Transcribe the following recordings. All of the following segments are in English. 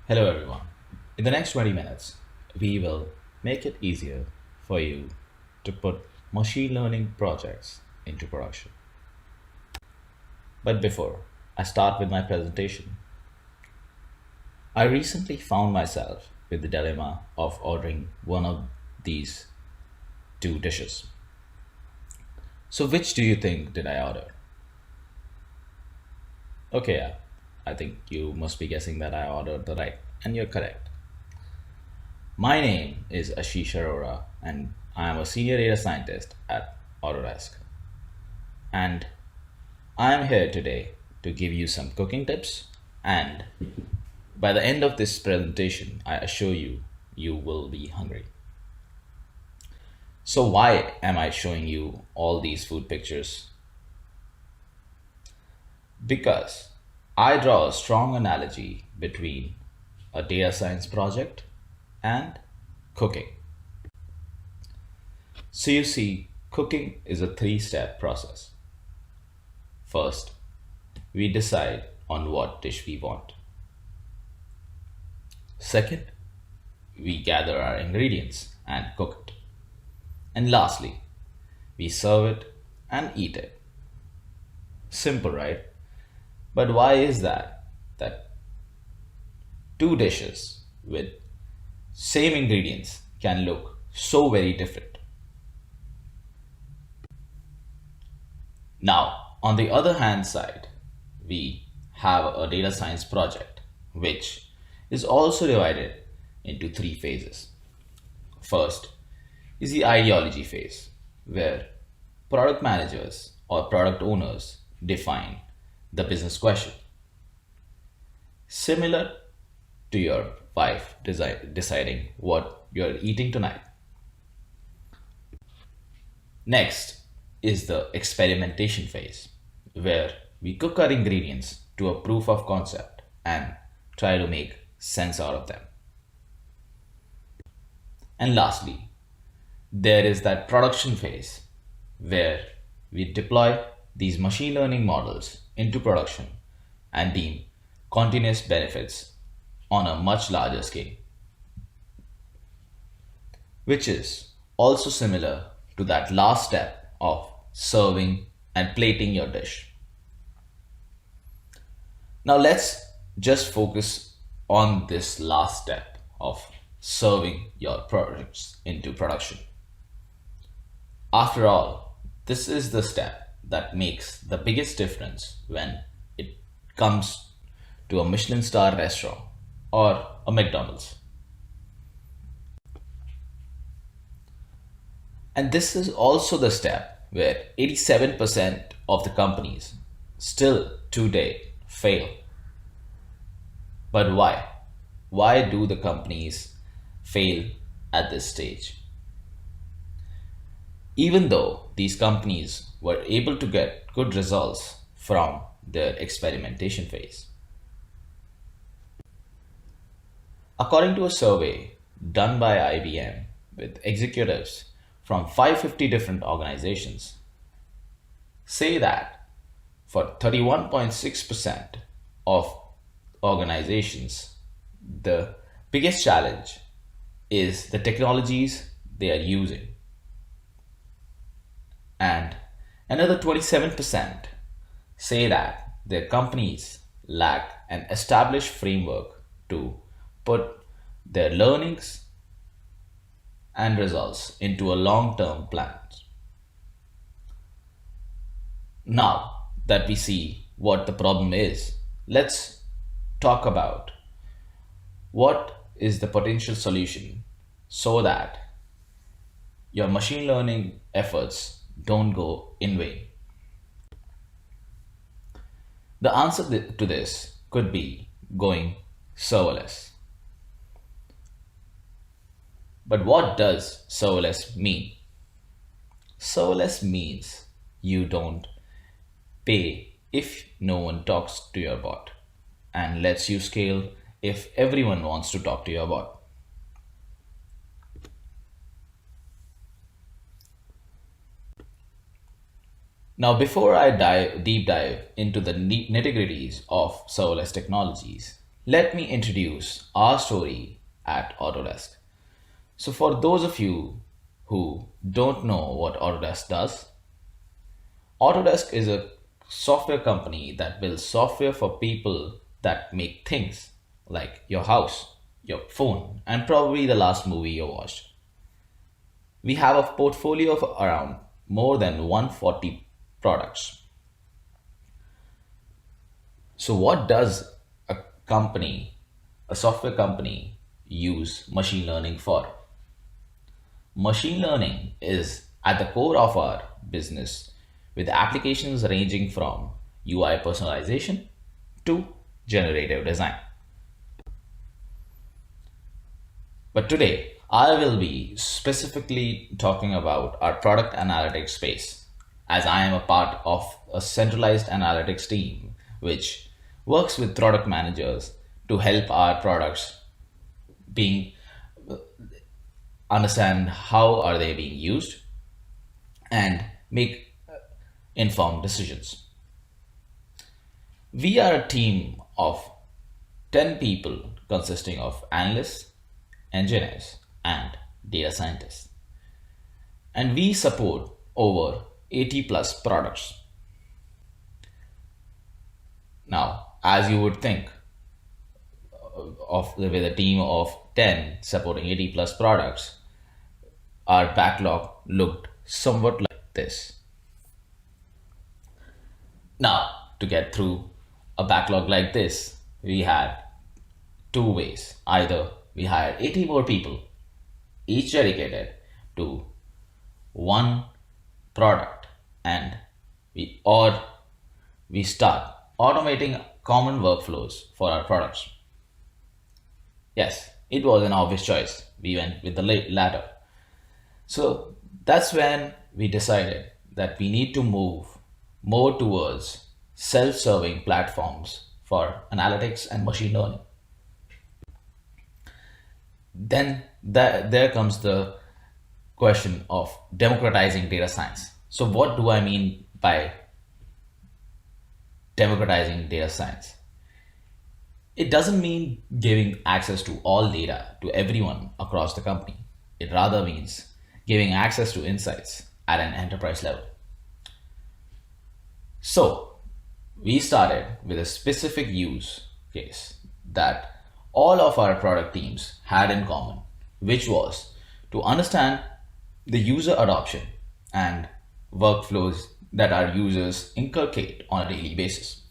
Hello everyone. In the next 20 minutes, we will make it easier for you to put machine learning projects into production. But before I start with my presentation, I recently found myself with the dilemma of ordering one of these two dishes. So which do you think did I order? Okay, yeah, I think you must be guessing that I ordered the right, and you're correct. My name is Ashish Arora, and I am a senior data scientist at Autodesk. And I am here today to give you some cooking tips. And by the end of this presentation, I assure you, you will be hungry. So, why am I showing you all these food pictures? Because I draw a strong analogy between a data science project and cooking. So you see, cooking is a three-step process. First, we decide on what dish we want. Second, we gather our ingredients and cook it. And lastly, we serve it and eat it. Simple, right? But why is that? That two dishes with same ingredients can look so very different. Now, on the other hand side, we have a data science project which is also divided into three phases. First is the ideology phase, where product managers or product owners define the business question. Similar to your wife deciding what you're eating tonight. Next is the experimentation phase, where we cook our ingredients to a proof of concept and try to make sense out of them. And lastly, there is that production phase, where we deploy these machine learning models into production and deem continuous benefits on a much larger scale, which is also similar to that last step of serving and plating your dish. Now let's just focus on this last step of serving your products into production. After all, this is the step that makes the biggest difference when it comes to a Michelin star restaurant or a McDonald's. And this is also the step where 87% of the companies still today fail. But why? Why do the companies fail at this stage? Even though these companies were able to get good results from their experimentation phase. According to a survey done by IBM with executives from 550 different organizations, say that for 31.6% of organizations, the biggest challenge is the technologies they are using. And another 27% say that their companies lack an established framework to put their learnings and results into a long-term plan. Now that we see what the problem is, let's talk about what is the potential solution so that your machine learning efforts don't go in vain. The answer to this could be going serverless. But what does serverless mean? Serverless means you don't pay if no one talks to your bot and lets you scale if everyone wants to talk to your bot. Now, before I deep dive into the nitty-gritties of serverless technologies, let me introduce our story at Autodesk. So, for those of you who don't know what Autodesk does, Autodesk is a software company that builds software for people that make things like your house, your phone, and probably the last movie you watched. We have a portfolio of around more than 140 products. So, what does a company, a software company, use machine learning for? Machine learning is at the core of our business with applications ranging from UI personalization to generative design. But today, I will be specifically talking about our product analytics space, as I am a part of a centralized analytics team which works with product managers to help our products being understand how are they being used and make informed decisions. We are a team of 10 people consisting of analysts, engineers, and data scientists. And we support over 80 plus products. Now, as you would think, with a team of 10 supporting 80 plus products, our backlog looked somewhat like this. Now, to get through a backlog like this, we had two ways. Either we hired 80 more people, each dedicated to one product, and we start automating common workflows for our products. Yes, it was an obvious choice. We went with the latter. So that's when we decided that we need to move more towards self-serving platforms for analytics and machine learning. Then there comes the question of democratizing data science. So what do I mean by democratizing data science? It doesn't mean giving access to all data to everyone across the company. It rather means giving access to insights at an enterprise level. So, we started with a specific use case that all of our product teams had in common, which was to understand the user adoption and workflows that our users inculcate on a daily basis.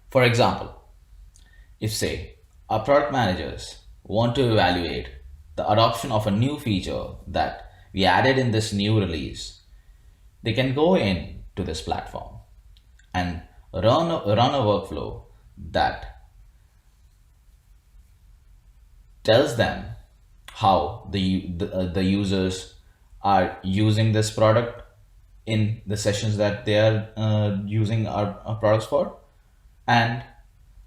For example, if say our product managers want to evaluate the adoption of a new feature that we added in this new release, they can go in to this platform and run a workflow that tells them how the users are using this product in the sessions that they are using our products for, and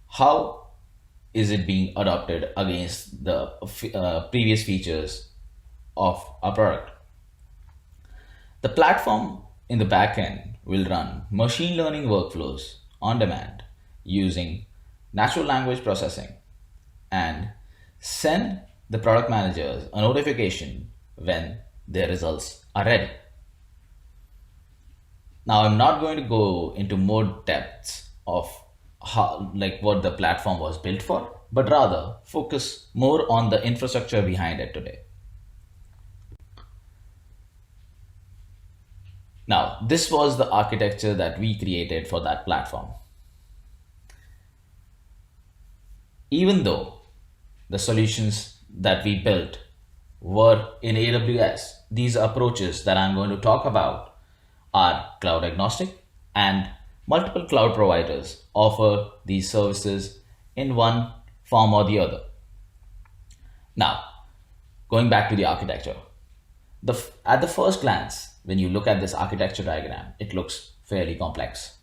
how is it being adopted against the previous features of our product. The platform in the backend will run machine learning workflows on demand using natural language processing and send the product managers a notification when their results are ready. Now, I'm not going to go into more depths of how, like what the platform was built for, but rather focus more on the infrastructure behind it today. Now, this was the architecture that we created for that platform. Even though the solutions that we built were in AWS, these approaches that I'm going to talk about are cloud agnostic, and multiple cloud providers offer these services in one form or the other. Now, going back to the architecture, at the first glance, when you look at this architecture diagram, it looks fairly complex.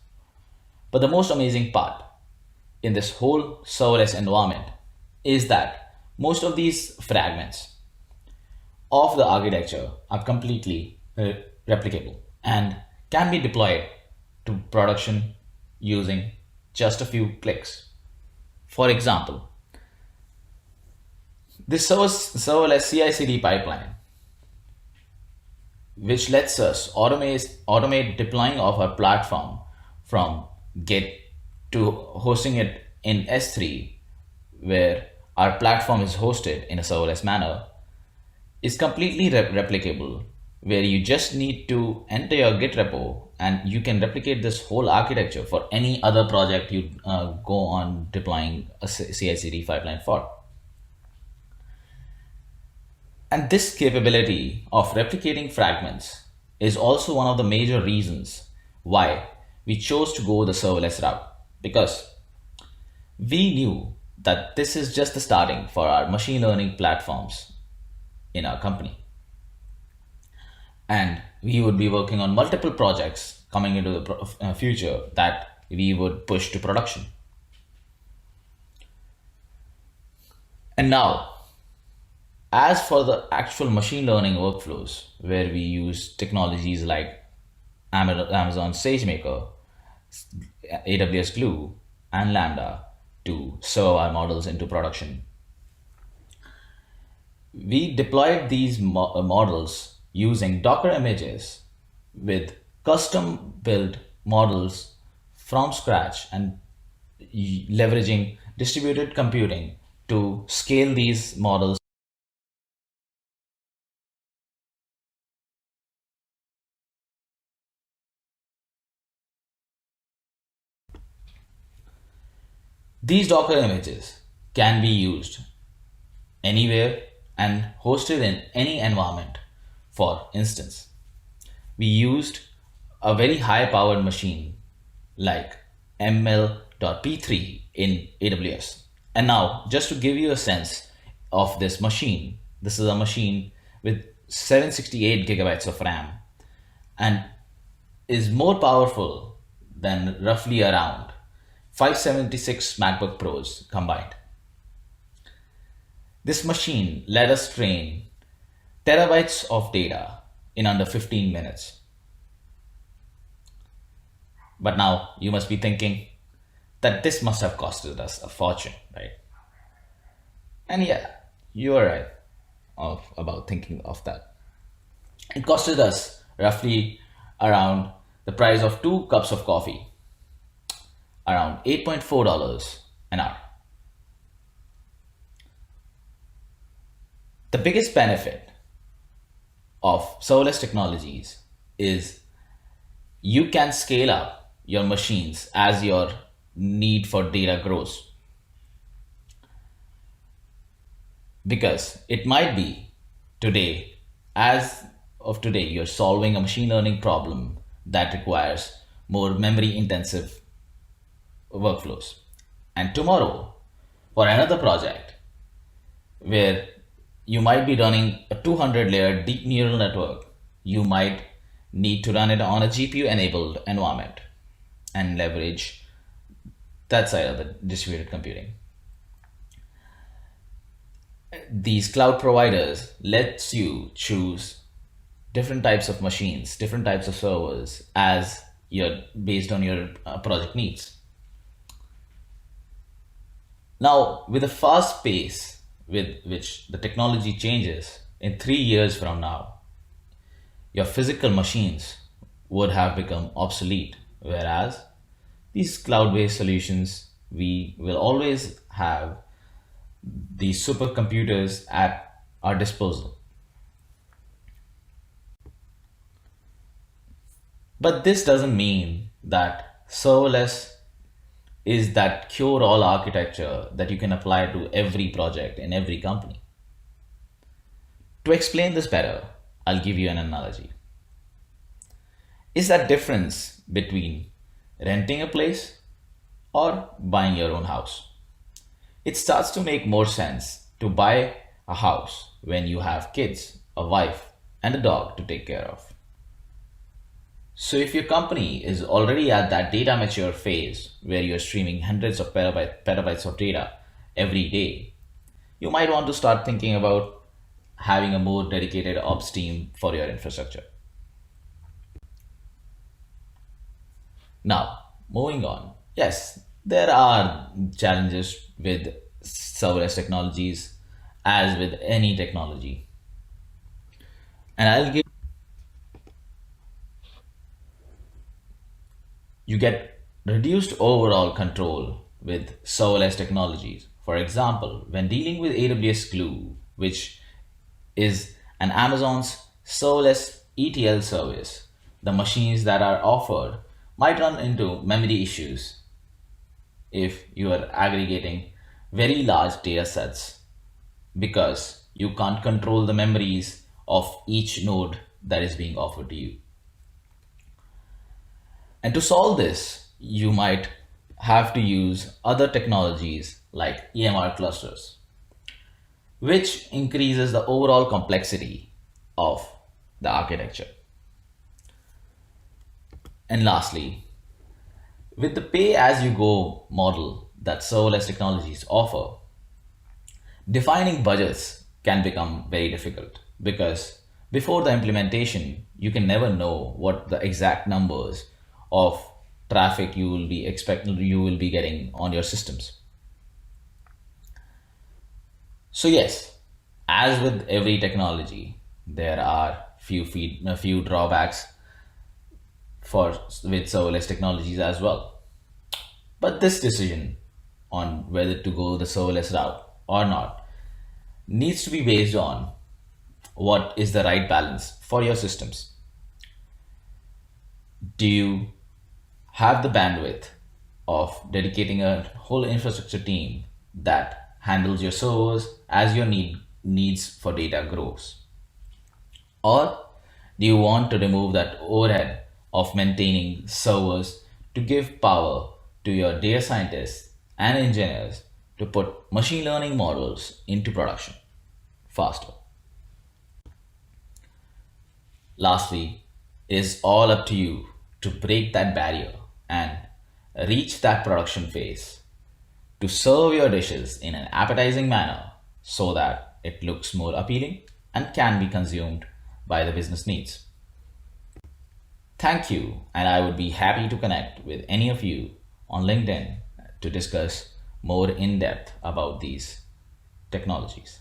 But the most amazing part in this whole serverless environment is that most of these fragments of the architecture are completely replicable and can be deployed to production using just a few clicks. For example, this serverless CI/CD pipeline, which lets us automate deploying of our platform from Git to hosting it in S3, where our platform is hosted in a serverless manner, is completely replicable, where you just need to enter your Git repo and you can replicate this whole architecture for any other project you go on deploying a CI/CD pipeline for. And this capability of replicating fragments is also one of the major reasons why we chose to go the serverless route, because we knew that this is just the starting for our machine learning platforms in our company. And we would be working on multiple projects coming into the future that we would push to production. And now, as for the actual machine learning workflows, where we use technologies like Amazon SageMaker, AWS Glue, and Lambda to serve our models into production, we deployed these models using Docker images with custom built models from scratch and leveraging distributed computing to scale these models. These Docker images can be used anywhere and hosted in any environment. For instance, we used a very high powered machine like ML.P3 in AWS. And now, just to give you a sense of this machine, this is a machine with 768 gigabytes of RAM and is more powerful than roughly around 576 MacBook Pros combined. This machine let us train terabytes of data in under 15 minutes. But now you must be thinking that this must have costed us a fortune, right? And yeah, you are right about thinking of that. It costed us roughly around the price of 2 cups of coffee, around $8.4 an hour. The biggest benefit of serverless technologies is you can scale up your machines as your need for data grows. Because it might be today, as of today, you're solving a machine learning problem that requires more memory intensive workflows. And tomorrow, for another project where you might be running a 200 layer deep neural network, you might need to run it on a GPU enabled environment and leverage that side of the distributed computing. These cloud providers lets you choose different types of machines, different types of servers as your based on your project needs. Now, with the fast pace with which the technology changes, in 3 years from now, your physical machines would have become obsolete, whereas these cloud-based solutions, we will always have these supercomputers at our disposal. But this doesn't mean that serverless is that cure-all architecture that you can apply to every project in every company. To explain this better, I'll give you an analogy. Is that difference between renting a place or buying your own house? It starts to make more sense to buy a house when you have kids, a wife, and a dog to take care of. So if your company is already at that data mature phase where you're streaming hundreds of petabytes of data every day, you might want to start thinking about having a more dedicated ops team for your infrastructure. Now, moving on. Yes, There are challenges with serverless technologies, as with any technology. And you get reduced overall control with serverless technologies. For example, when dealing with AWS Glue, which is an Amazon's serverless ETL service, the machines that are offered might run into memory issues if you are aggregating very large data sets because you can't control the memories of each node that is being offered to you. And to solve this, you might have to use other technologies like EMR clusters, which increases the overall complexity of the architecture. And lastly, with the pay as you go model that serverless technologies offer, defining budgets can become very difficult because before the implementation, you can never know what the exact numbers of traffic you will be getting on your systems. So yes, as with every technology, there are a few drawbacks for with serverless technologies as well. But this decision on whether to go the serverless route or not needs to be based on what is the right balance for your systems. Do you have the bandwidth of dedicating a whole infrastructure team that handles your servers as your needs for data grows? Or do you want to remove that overhead of maintaining servers to give power to your data scientists and engineers to put machine learning models into production faster? Lastly, it is all up to you to break that barrier and reach that production phase to serve your dishes in an appetizing manner so that it looks more appealing and can be consumed by the business needs. Thank you, and I would be happy to connect with any of you on LinkedIn to discuss more in depth about these technologies.